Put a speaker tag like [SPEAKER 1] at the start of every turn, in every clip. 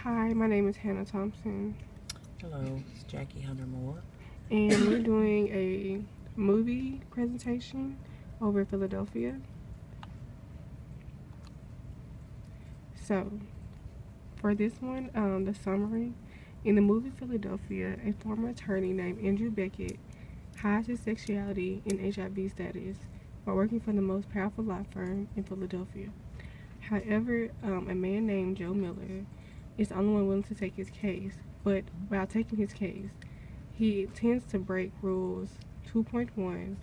[SPEAKER 1] Hi, my name is Hannah Thompson,
[SPEAKER 2] Hello, it's Jackie Hunter Moore.
[SPEAKER 1] and we're doing a movie presentation over Philadelphia. So, for this one, the summary. In the movie Philadelphia, a former attorney named Andrew Beckett hides his sexuality and HIV status while working for the most powerful law firm in Philadelphia. However, a man named Joe Miller is the only one willing to take his case, but while taking his case, he tends to break rules 2.1,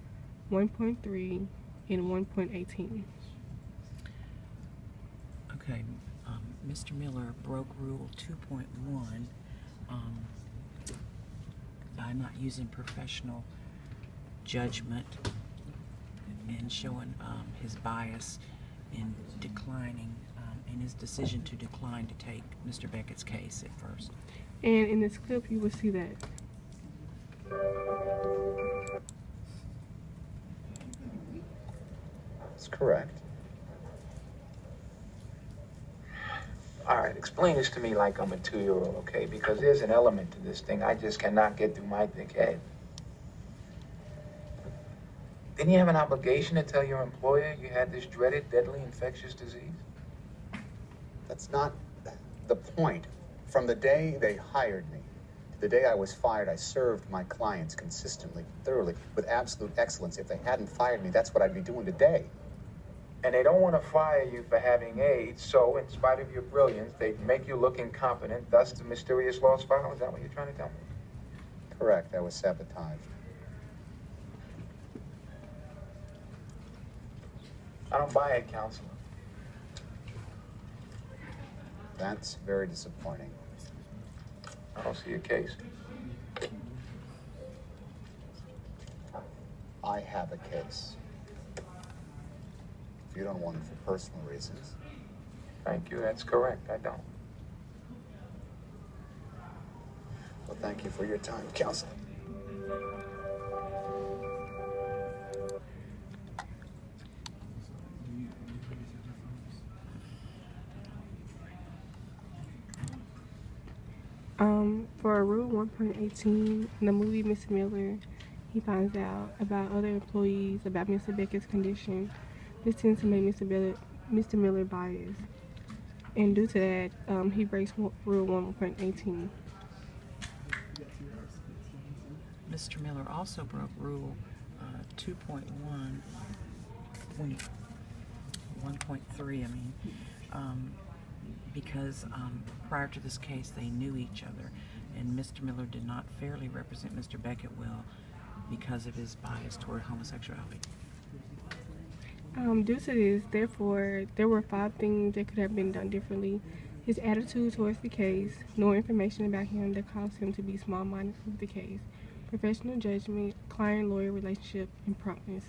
[SPEAKER 1] 1.3, and 1.18.
[SPEAKER 2] Okay, Mr. Miller broke Rule 2.1 by not using professional judgment and showing his bias in declining, in his decision to decline to take Mr. Beckett's case at first.
[SPEAKER 1] And in this clip, you will see that.
[SPEAKER 3] That's correct.
[SPEAKER 4] All right, explain this to me like I'm a 2-year-old, okay? Because there's an element to this thing I just cannot get through my thick head. Didn't you have an obligation to tell your employer you had this dreaded, deadly, infectious disease?
[SPEAKER 3] That's not the point. From the day they hired me to the day I was fired, I served my clients consistently, thoroughly, with absolute excellence. If they hadn't fired me, that's what I'd be doing today.
[SPEAKER 4] And they don't want to fire you for having AIDS, so in spite of your brilliance, they'd make you look incompetent, thus the mysterious lost file. Is that what you're trying to tell me?
[SPEAKER 3] Correct. I was sabotaged.
[SPEAKER 4] I don't buy it, counselor.
[SPEAKER 3] That's very disappointing.
[SPEAKER 4] I don't see a case.
[SPEAKER 3] I have a case. If you don't want it for personal reasons.
[SPEAKER 4] Thank you, that's correct. I don't.
[SPEAKER 3] Well, thank you for your time, counselor.
[SPEAKER 1] For Rule 1.18, in the movie Mr. Miller, he finds out about other employees about Mr. Beckett's condition. This tends to make Mr. Miller biased. And due to that, he breaks Rule 1.18.
[SPEAKER 2] Mr. Miller also broke Rule 2.1, 1.3, because prior to this case they knew each other, and Mr. Miller did not fairly represent Mr. Beckett well because of his bias toward homosexuality.
[SPEAKER 1] Due to this, therefore, there were 5 things that could have been done differently. His attitude towards the case, no information about him that caused him to be small-minded with the case, professional judgment, client-lawyer relationship, and promptness.